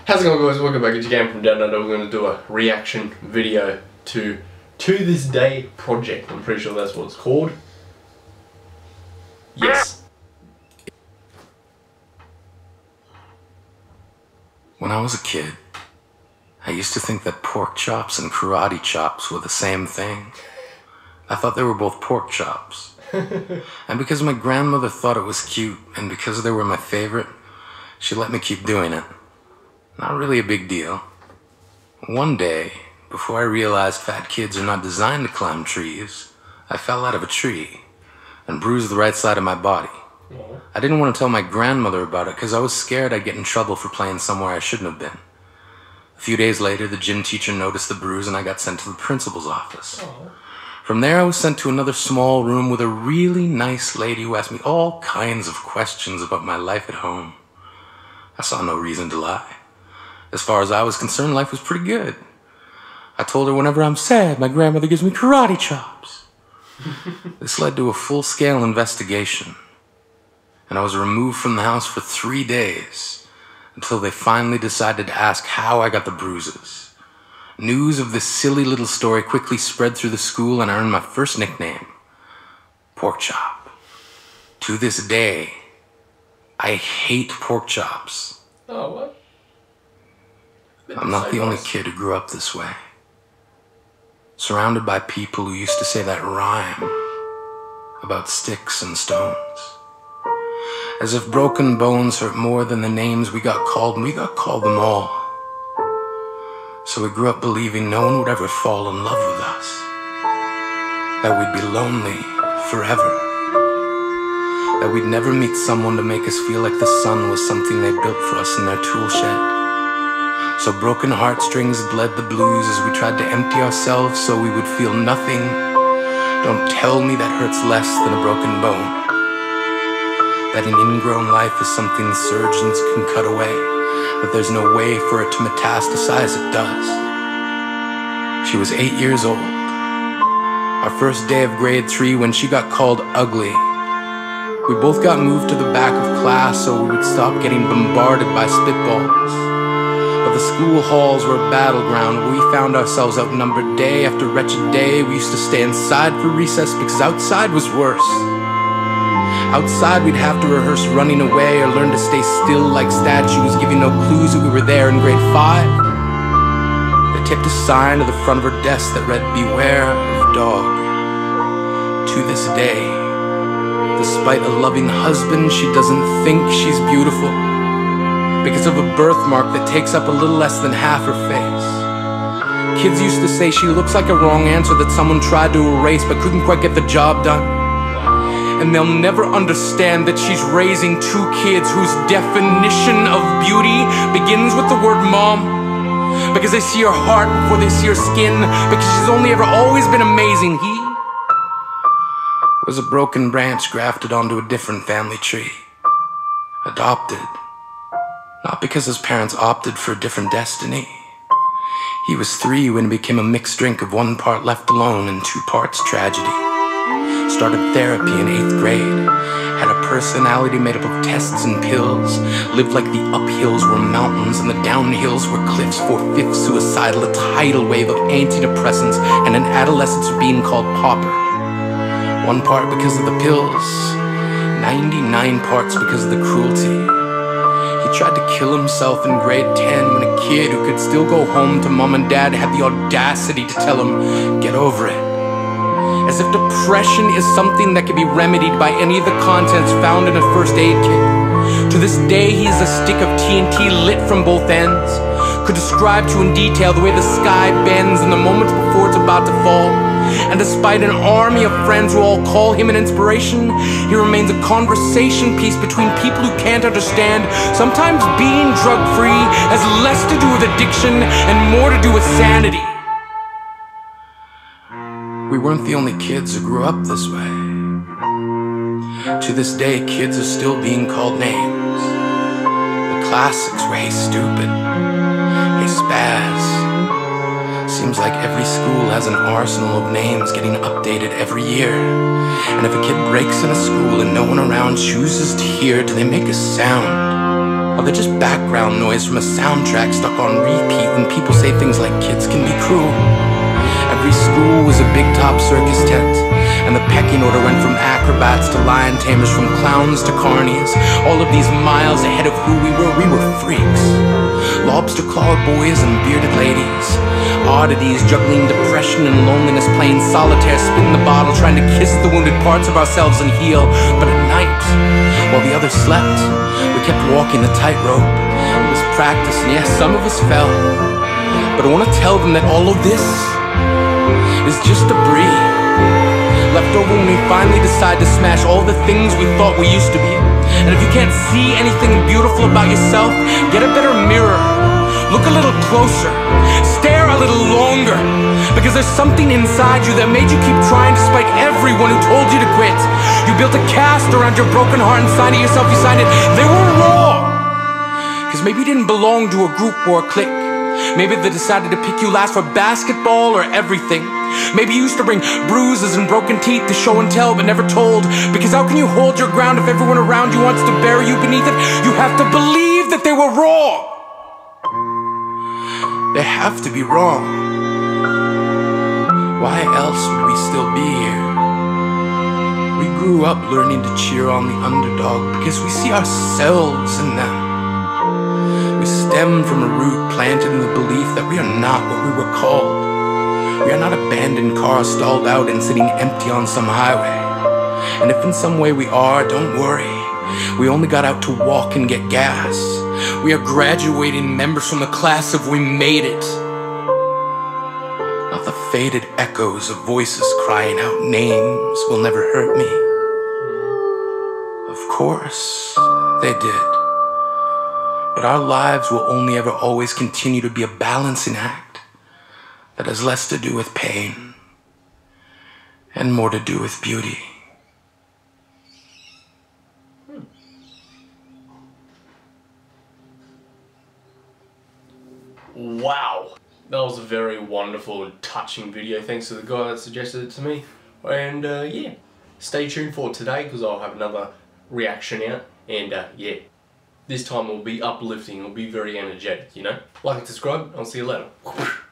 How's it going, guys? Welcome back. It's your game from Down Under. We're going to do a reaction video to This Day Project. I'm pretty sure that's what it's called. Yes. When I was a kid, I used to think that pork chops and karate chops were the same thing. I thought they were both pork chops. And because my grandmother thought it was cute, and because they were my favorite, she let me keep doing it. Not really a big deal. One day, before I realized fat kids are not designed to climb trees, I fell out of a tree and bruised the right side of my body. I didn't want to tell my grandmother about it because I was scared I'd get in trouble for playing somewhere I shouldn't have been. A few days later, the gym teacher noticed the bruise and I got sent to the principal's office. From there, I was sent to another small room with a really nice lady who asked me all kinds of questions about my life at home. I saw no reason to lie. As far as I was concerned, life was pretty good. I told her whenever I'm sad, my grandmother gives me karate chops. This led to a full-scale investigation, and I was removed from the house for 3 days until they finally decided to ask how I got the bruises. News of this silly little story quickly spread through the school, and I earned my first nickname, Pork Chop. To this day, I hate pork chops. Oh, what? I'm not the only kid who grew up this way. Surrounded by people who used to say that rhyme about sticks and stones. As if broken bones hurt more than the names we got called, and we got called them all. So we grew up believing no one would ever fall in love with us. That we'd be lonely forever. That we'd never meet someone to make us feel like the sun was something they built for us in their tool shed. So broken heartstrings bled the blues as we tried to empty ourselves so we would feel nothing. Don't tell me that hurts less than a broken bone. That an ingrown life is something surgeons can cut away, that there's no way for it to metastasize, it does. She was 8 years old. Our first day of grade 3 when she got called ugly. We both got moved to the back of class so we would stop getting bombarded by spitballs. But the school halls were a battleground where we found ourselves outnumbered day after wretched day. We used to stay inside for recess because outside was worse. Outside we'd have to rehearse running away or learn to stay still like statues, giving no clues that we were there in grade 5. They tipped a sign to the front of her desk that read, "Beware of dog." To this day, despite a loving husband, she doesn't think she's beautiful because of a birthmark that takes up a little less than half her face. Kids used to say she looks like a wrong answer that someone tried to erase but couldn't quite get the job done. And they'll never understand that she's raising 2 kids whose definition of beauty begins with the word mom. Because they see her heart before they see her skin, because she's only ever always been amazing. He was a broken branch grafted onto a different family tree. Adopted. Not because his parents opted for a different destiny. He was 3 when it became a mixed drink of 1 part left alone and 2 parts tragedy. Started therapy in 8th grade. Had a personality made up of tests and pills. Lived like the uphills were mountains and the downhills were cliffs. 4/5 suicidal, a tidal wave of antidepressants, and an adolescence being called pauper. 1 part because of the pills, 99 parts because of the cruelty. He tried to kill himself in grade 10 when a kid who could still go home to mom and dad had the audacity to tell him, "Get over it." As if depression is something that can be remedied by any of the contents found in a first aid kit. To this day, he is a stick of TNT lit from both ends. Could describe to you in detail the way the sky bends in the moments before it's about to fall. And despite an army of friends who all call him an inspiration, he remains a conversation piece between people who can't understand. Sometimes being drug-free has less to do with addiction and more to do with sanity. We weren't the only kids who grew up this way. To this day, kids are still being called names. The classics were "Hey Stupid," "Hey Spaz." Seems like every school has an arsenal of names getting updated every year. And if a kid breaks in a school and no one around chooses to hear, do they make a sound? Or they're just background noise from a soundtrack stuck on repeat when people say things like kids can be cruel. Every school was a big top circus tent, and the pecking order went from acrobats to lion tamers, from clowns to carnies. All of these miles ahead of who we were freaks. Lobster clawed boys and bearded ladies, oddities juggling depression and loneliness, playing solitaire, spin the bottle, trying to kiss the wounded parts of ourselves and heal. But at night, while the others slept, we kept walking the tightrope. It was practice, and yes, some of us fell. But I want to tell them that all of this is just debris left over when we finally decide to smash all the things we thought we used to be. And if you can't see anything beautiful about yourself, get a better mirror. Look a little closer. Stare a little longer. Because there's something inside you that made you keep trying despite everyone who told you to quit. You built a cast around your broken heart and signed it yourself. You signed it. They were raw. Because maybe you didn't belong to a group or a clique. Maybe they decided to pick you last for basketball or everything. Maybe you used to bring bruises and broken teeth to show and tell but never told. Because how can you hold your ground if everyone around you wants to bury you beneath it? You have to believe that they were wrong. They have to be wrong. Why else would we still be here? We grew up learning to cheer on the underdog because we see ourselves in them. We stem from a root planted in the belief that we are not what we were called. We are not abandoned cars stalled out and sitting empty on some highway. And if in some way we are, don't worry. We only got out to walk and get gas. We are graduating members from the class of We Made It. Not the faded echoes of voices crying out names will never hurt me. Of course, they did. But our lives will only ever always continue to be a balancing act that has less to do with pain and more to do with beauty. Wow, that was a very wonderful and touching video. Thanks to the guy that suggested it to me. And yeah, stay tuned for today because I'll have another reaction out. And yeah, this time it'll be uplifting, it'll be very energetic, you know? Like and subscribe, I'll see you later.